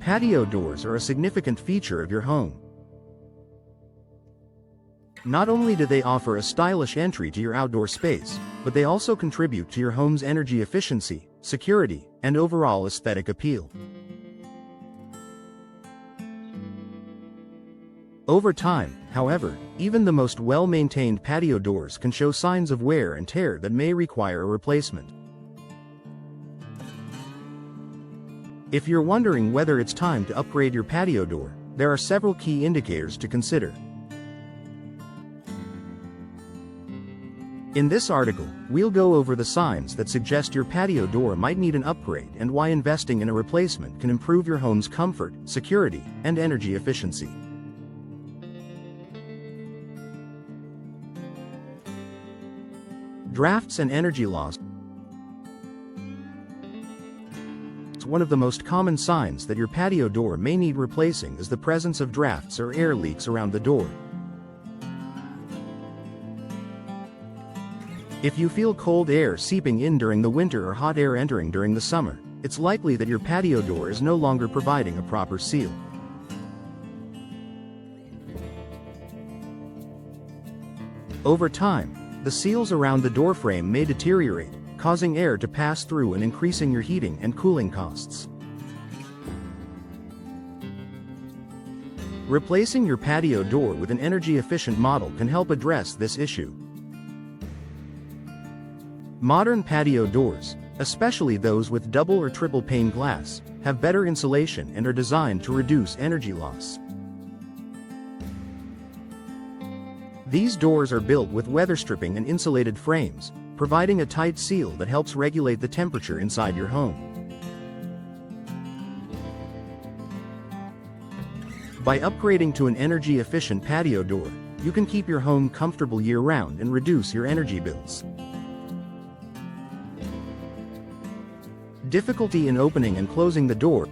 Patio doors are a significant feature of your home. Not only do they offer a stylish entry to your outdoor space, but they also contribute to your home's energy efficiency, security, and overall aesthetic appeal. Over time, however, even the most well-maintained patio doors can show signs of wear and tear that may require a replacement. If you're wondering whether it's time to upgrade your patio door, there are several key indicators to consider. In this article, we'll go over the signs that suggest your patio door might need an upgrade and why investing in a replacement can improve your home's comfort, security, and energy efficiency. Drafts and energy loss. One of the most common signs that your patio door may need replacing is the presence of drafts or air leaks around the door. If you feel cold air seeping in during the winter or hot air entering during the summer, it's likely that your patio door is no longer providing a proper seal. Over time, the seals around the door frame may deteriorate, causing air to pass through and increasing your heating and cooling costs. Replacing your patio door with an energy-efficient model can help address this issue. Modern patio doors, especially those with double or triple pane glass, have better insulation and are designed to reduce energy loss. These doors are built with weather stripping and insulated frames, providing a tight seal that helps regulate the temperature inside your home. By upgrading to an energy-efficient patio door, you can keep your home comfortable year-round and reduce your energy bills. Difficulty in opening and closing the door.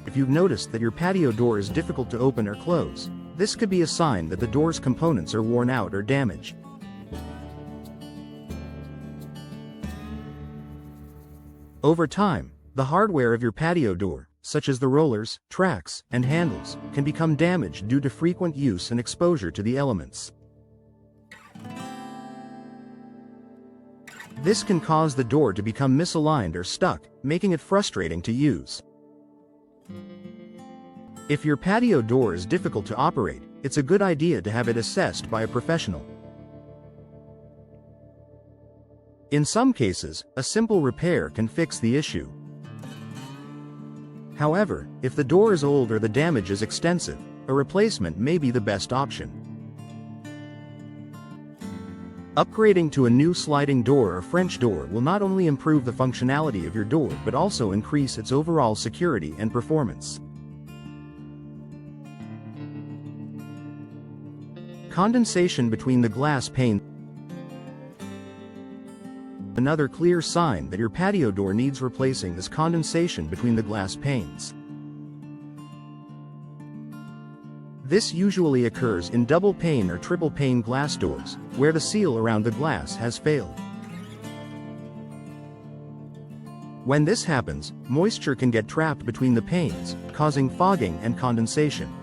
If you've noticed that your patio door is difficult to open or close, this could be a sign that the door's components are worn out or damaged. Over time, the hardware of your patio door, such as the rollers, tracks, and handles, can become damaged due to frequent use and exposure to the elements. This can cause the door to become misaligned or stuck, making it frustrating to use. If your patio door is difficult to operate, it's a good idea to have it assessed by a professional. In some cases, a simple repair can fix the issue. However, if the door is old or the damage is extensive, a replacement may be the best option. Upgrading to a new sliding door or French door will not only improve the functionality of your door but also increase its overall security and performance. Condensation between the glass pane. Another clear sign that your patio door needs replacing is condensation between the glass panes. This usually occurs in double pane or triple pane glass doors, where the seal around the glass has failed. When this happens, moisture can get trapped between the panes, causing fogging and condensation.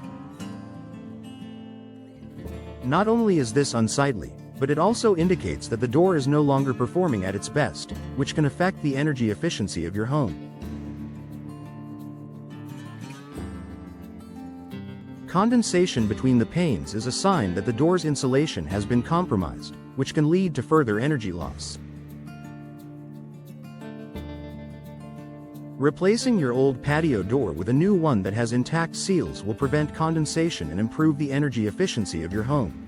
Not only is this unsightly, but it also indicates that the door is no longer performing at its best, which can affect the energy efficiency of your home. Condensation between the panes is a sign that the door's insulation has been compromised, which can lead to further energy loss. Replacing your old patio door with a new one that has intact seals will prevent condensation and improve the energy efficiency of your home.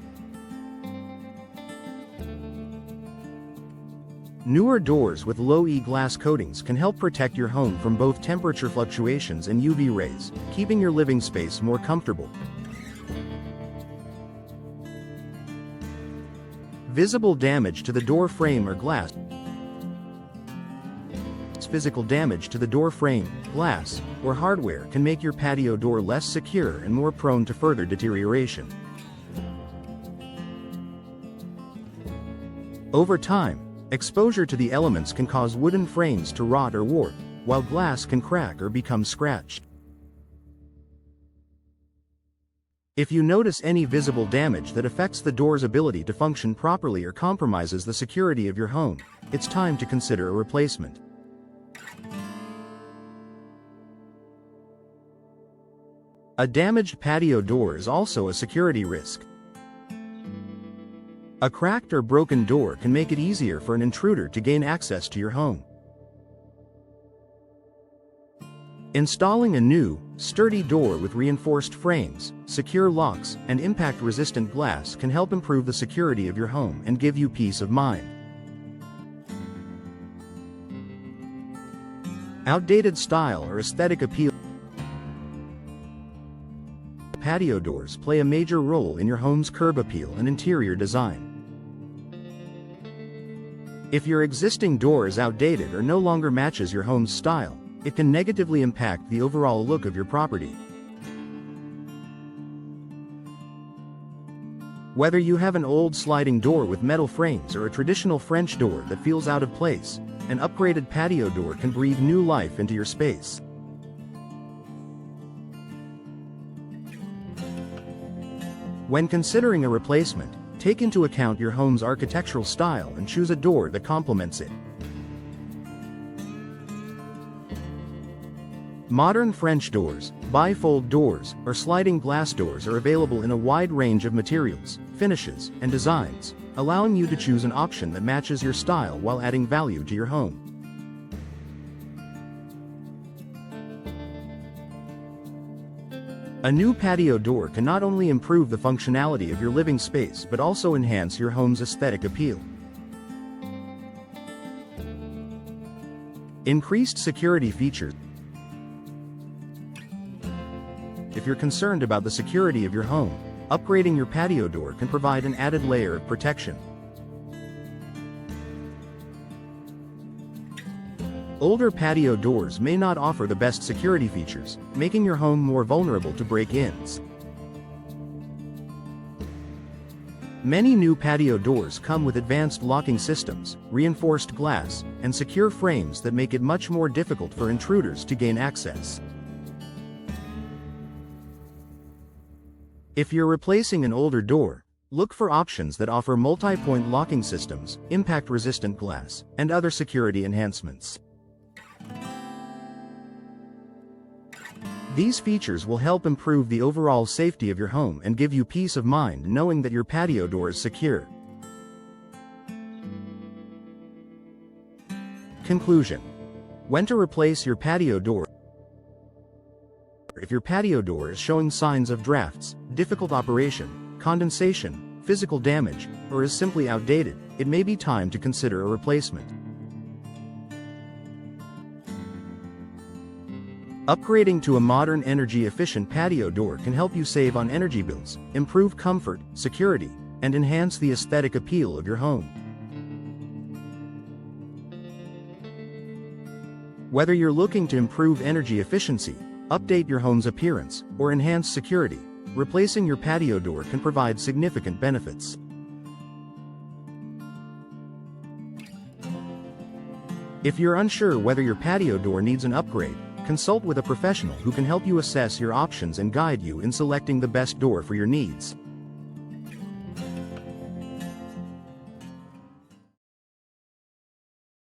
Newer doors with low E glass coatings can help protect your home from both temperature fluctuations and UV rays, keeping your living space more comfortable. Visible damage to the door frame or glass. Physical damage to the door frame, glass, or hardware can make your patio door less secure and more prone to further deterioration. Over time, exposure to the elements can cause wooden frames to rot or warp, while glass can crack or become scratched. If you notice any visible damage that affects the door's ability to function properly or compromises the security of your home, it's time to consider a replacement. A damaged patio door is also a security risk. A cracked or broken door can make it easier for an intruder to gain access to your home. Installing a new, sturdy door with reinforced frames, secure locks, and impact-resistant glass can help improve the security of your home and give you peace of mind. Outdated style or aesthetic appeal. Patio doors play a major role in your home's curb appeal and interior design. If your existing door is outdated or no longer matches your home's style, it can negatively impact the overall look of your property. Whether you have an old sliding door with metal frames or a traditional French door that feels out of place, an upgraded patio door can breathe new life into your space. When considering a replacement, take into account your home's architectural style and choose a door that complements it. Modern French doors, bifold doors, or sliding glass doors are available in a wide range of materials, finishes, and designs, allowing you to choose an option that matches your style while adding value to your home. A new patio door can not only improve the functionality of your living space but also enhance your home's aesthetic appeal. Increased security features. If you're concerned about the security of your home, upgrading your patio door can provide an added layer of protection. Older patio doors may not offer the best security features, making your home more vulnerable to break-ins. Many new patio doors come with advanced locking systems, reinforced glass, and secure frames that make it much more difficult for intruders to gain access. If you're replacing an older door, look for options that offer multi-point locking systems, impact-resistant glass, and other security enhancements. These features will help improve the overall safety of your home and give you peace of mind knowing that your patio door is secure. Conclusion: when to replace your patio door. If your patio door is showing signs of drafts, difficult operation, condensation, physical damage, or is simply outdated, it may be time to consider a replacement. Upgrading to a modern energy-efficient patio door can help you save on energy bills, improve comfort, security, and enhance the aesthetic appeal of your home. Whether you're looking to improve energy efficiency, update your home's appearance, or enhance security, replacing your patio door can provide significant benefits. If you're unsure whether your patio door needs an upgrade, consult with a professional who can help you assess your options and guide you in selecting the best door for your needs.